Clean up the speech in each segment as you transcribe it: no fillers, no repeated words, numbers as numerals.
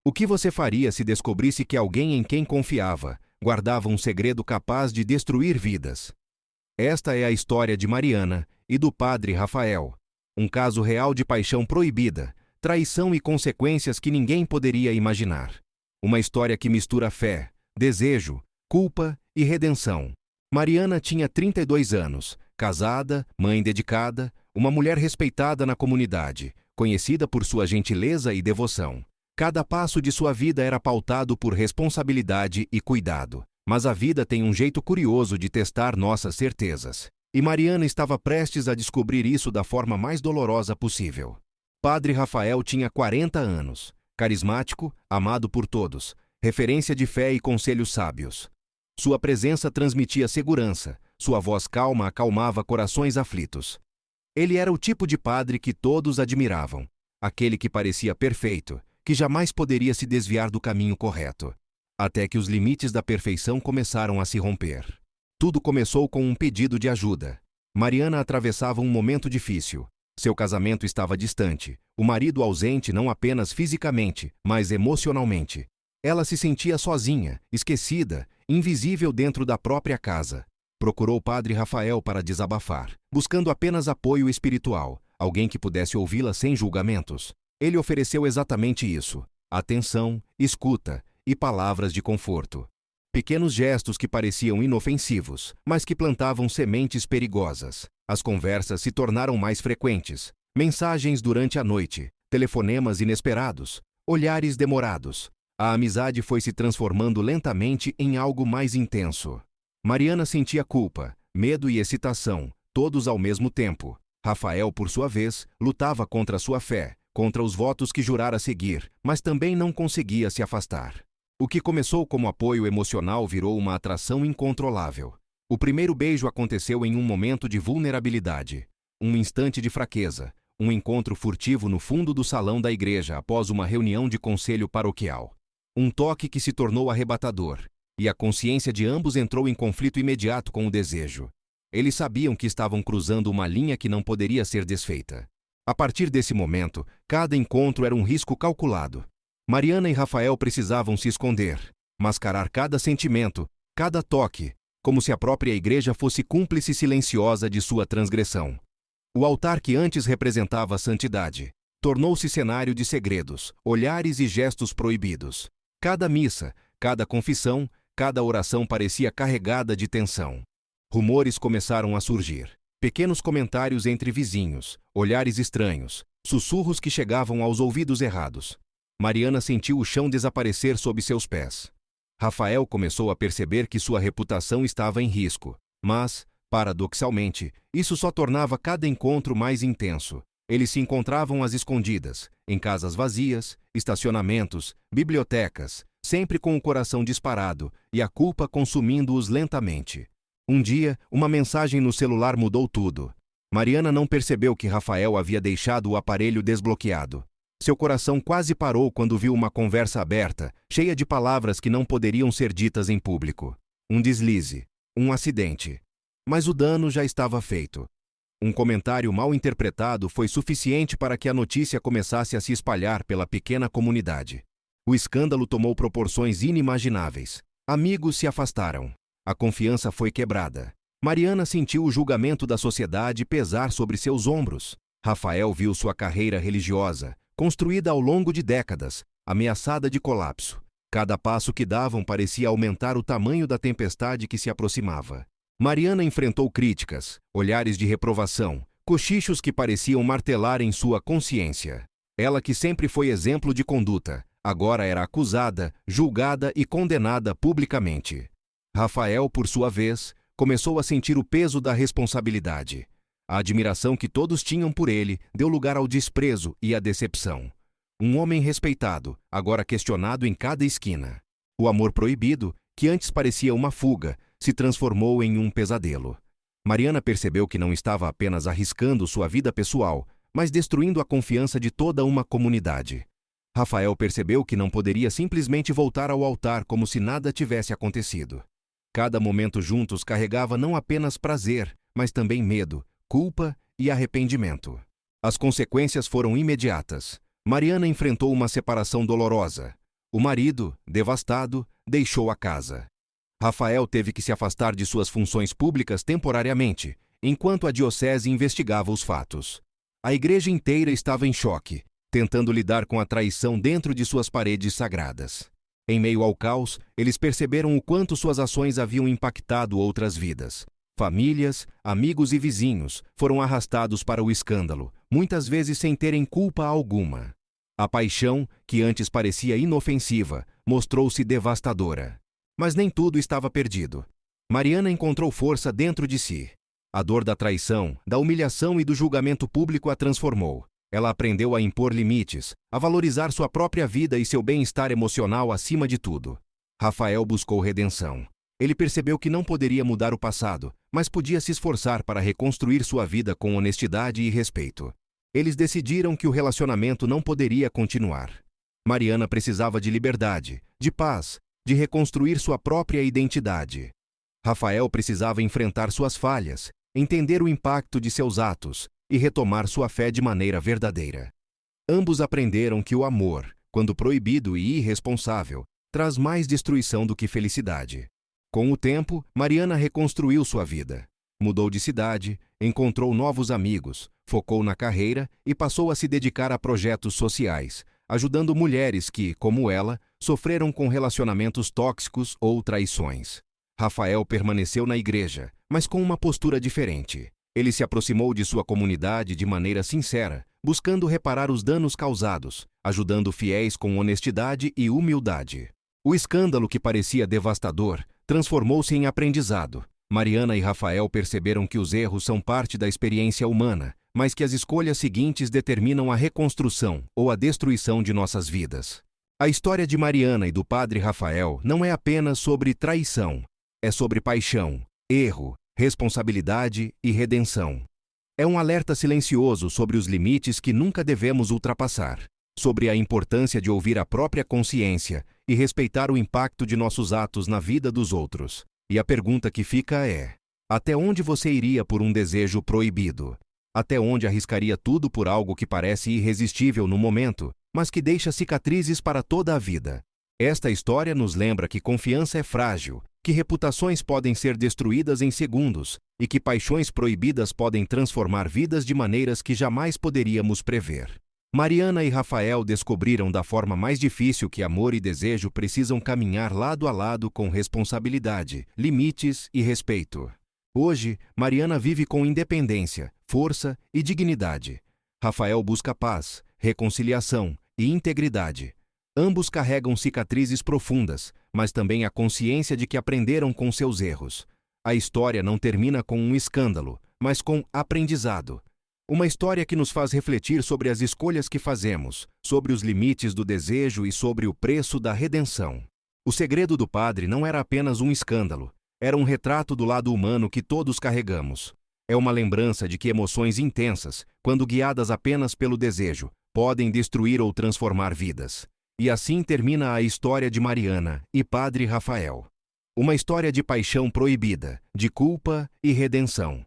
O que você faria se descobrisse que alguém em quem confiava guardava um segredo capaz de destruir vidas? Esta é a história de Mariana e do padre Rafael. Um caso real de paixão proibida, traição e consequências que ninguém poderia imaginar. Uma história que mistura fé, desejo, culpa e redenção. Mariana tinha 32 anos, casada, mãe dedicada, uma mulher respeitada na comunidade, conhecida por sua gentileza e devoção. Cada passo de sua vida era pautado por responsabilidade e cuidado. Mas a vida tem um jeito curioso de testar nossas certezas. E Mariana estava prestes a descobrir isso da forma mais dolorosa possível. Padre Rafael tinha 40 anos, carismático, amado por todos, referência de fé e conselhos sábios. Sua presença transmitia segurança, sua voz calma acalmava corações aflitos. Ele era o tipo de padre que todos admiravam, aquele que parecia perfeito, que jamais poderia se desviar do caminho correto. Até que os limites da perfeição começaram a se romper. Tudo começou com um pedido de ajuda. Mariana atravessava um momento difícil. Seu casamento estava distante, o marido ausente não apenas fisicamente, mas emocionalmente. Ela se sentia sozinha, esquecida, invisível dentro da própria casa. Procurou o padre Rafael para desabafar, buscando apenas apoio espiritual, alguém que pudesse ouvi-la sem julgamentos. Ele ofereceu exatamente isso: atenção, escuta e palavras de conforto. Pequenos gestos que pareciam inofensivos, mas que plantavam sementes perigosas. As conversas se tornaram mais frequentes. Mensagens durante a noite, telefonemas inesperados, olhares demorados. A amizade foi se transformando lentamente em algo mais intenso. Mariana sentia culpa, medo e excitação, todos ao mesmo tempo. Rafael, por sua vez, lutava contra sua fé, contra os votos que jurara seguir, mas também não conseguia se afastar. O que começou como apoio emocional virou uma atração incontrolável. O primeiro beijo aconteceu em um momento de vulnerabilidade, um instante de fraqueza, um encontro furtivo no fundo do salão da igreja após uma reunião de conselho paroquial. Um toque que se tornou arrebatador, e a consciência de ambos entrou em conflito imediato com o desejo. Eles sabiam que estavam cruzando uma linha que não poderia ser desfeita. A partir desse momento, cada encontro era um risco calculado. Mariana e Rafael precisavam se esconder, mascarar cada sentimento, cada toque, como se a própria igreja fosse cúmplice silenciosa de sua transgressão. O altar que antes representava a santidade tornou-se cenário de segredos, olhares e gestos proibidos. Cada missa, cada confissão, cada oração parecia carregada de tensão. Rumores começaram a surgir. Pequenos comentários entre vizinhos, olhares estranhos, sussurros que chegavam aos ouvidos errados. Mariana sentiu o chão desaparecer sob seus pés. Rafael começou a perceber que sua reputação estava em risco, mas, paradoxalmente, isso só tornava cada encontro mais intenso. Eles se encontravam às escondidas, em casas vazias, estacionamentos, bibliotecas, sempre com o coração disparado e a culpa consumindo-os lentamente. Um dia, uma mensagem no celular mudou tudo. Mariana não percebeu que Rafael havia deixado o aparelho desbloqueado. Seu coração quase parou quando viu uma conversa aberta, cheia de palavras que não poderiam ser ditas em público. Um deslize, um acidente. Mas o dano já estava feito. Um comentário mal interpretado foi suficiente para que a notícia começasse a se espalhar pela pequena comunidade. O escândalo tomou proporções inimagináveis. Amigos se afastaram. A confiança foi quebrada. Mariana sentiu o julgamento da sociedade pesar sobre seus ombros. Rafael viu sua carreira religiosa, construída ao longo de décadas, ameaçada de colapso. Cada passo que davam parecia aumentar o tamanho da tempestade que se aproximava. Mariana enfrentou críticas, olhares de reprovação, cochichos que pareciam martelar em sua consciência. Ela, que sempre foi exemplo de conduta, agora era acusada, julgada e condenada publicamente. Rafael, por sua vez, começou a sentir o peso da responsabilidade. A admiração que todos tinham por ele deu lugar ao desprezo e à decepção. Um homem respeitado, agora questionado em cada esquina. O amor proibido, que antes parecia uma fuga, se transformou em um pesadelo. Mariana percebeu que não estava apenas arriscando sua vida pessoal, mas destruindo a confiança de toda uma comunidade. Rafael percebeu que não poderia simplesmente voltar ao altar como se nada tivesse acontecido. Cada momento juntos carregava não apenas prazer, mas também medo, culpa e arrependimento. As consequências foram imediatas. Mariana enfrentou uma separação dolorosa. O marido, devastado, deixou a casa. Rafael teve que se afastar de suas funções públicas temporariamente, enquanto a diocese investigava os fatos. A igreja inteira estava em choque, tentando lidar com a traição dentro de suas paredes sagradas. Em meio ao caos, eles perceberam o quanto suas ações haviam impactado outras vidas. Famílias, amigos e vizinhos foram arrastados para o escândalo, muitas vezes sem terem culpa alguma. A paixão, que antes parecia inofensiva, mostrou-se devastadora. Mas nem tudo estava perdido. Mariana encontrou força dentro de si. A dor da traição, da humilhação e do julgamento público a transformou. Ela aprendeu a impor limites, a valorizar sua própria vida e seu bem-estar emocional acima de tudo. Rafael buscou redenção. Ele percebeu que não poderia mudar o passado, mas podia se esforçar para reconstruir sua vida com honestidade e respeito. Eles decidiram que o relacionamento não poderia continuar. Mariana precisava de liberdade, de paz, de reconstruir sua própria identidade. Rafael precisava enfrentar suas falhas, entender o impacto de seus atos e retomar sua fé de maneira verdadeira. Ambos aprenderam que o amor, quando proibido e irresponsável, traz mais destruição do que felicidade. Com o tempo, Mariana reconstruiu sua vida. Mudou de cidade, encontrou novos amigos, focou na carreira e passou a se dedicar a projetos sociais, ajudando mulheres que, como ela, sofreram com relacionamentos tóxicos ou traições. Rafael permaneceu na igreja, mas com uma postura diferente. Ele se aproximou de sua comunidade de maneira sincera, buscando reparar os danos causados, ajudando fiéis com honestidade e humildade. O escândalo que parecia devastador transformou-se em aprendizado. Mariana e Rafael perceberam que os erros são parte da experiência humana, mas que as escolhas seguintes determinam a reconstrução ou a destruição de nossas vidas. A história de Mariana e do padre Rafael não é apenas sobre traição, é sobre paixão, erro, responsabilidade e redenção. É um alerta silencioso sobre os limites que nunca devemos ultrapassar, sobre a importância de ouvir a própria consciência e respeitar o impacto de nossos atos na vida dos outros. E a pergunta que fica é: até onde você iria por um desejo proibido? Até onde arriscaria tudo por algo que parece irresistível no momento, mas que deixa cicatrizes para toda a vida? Esta história nos lembra que confiança é frágil, que reputações podem ser destruídas em segundos e que paixões proibidas podem transformar vidas de maneiras que jamais poderíamos prever. Mariana e Rafael descobriram da forma mais difícil que amor e desejo precisam caminhar lado a lado com responsabilidade, limites e respeito. Hoje, Mariana vive com independência, força e dignidade. Rafael busca paz, reconciliação e integridade. Ambos carregam cicatrizes profundas, mas também a consciência de que aprenderam com seus erros. A história não termina com um escândalo, mas com aprendizado. Uma história que nos faz refletir sobre as escolhas que fazemos, sobre os limites do desejo e sobre o preço da redenção. O segredo do padre não era apenas um escândalo, era um retrato do lado humano que todos carregamos. É uma lembrança de que emoções intensas, quando guiadas apenas pelo desejo, podem destruir ou transformar vidas. E assim termina a história de Mariana e padre Rafael. Uma história de paixão proibida, de culpa e redenção.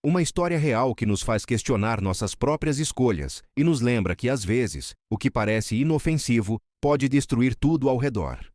Uma história real que nos faz questionar nossas próprias escolhas e nos lembra que, às vezes, o que parece inofensivo pode destruir tudo ao redor.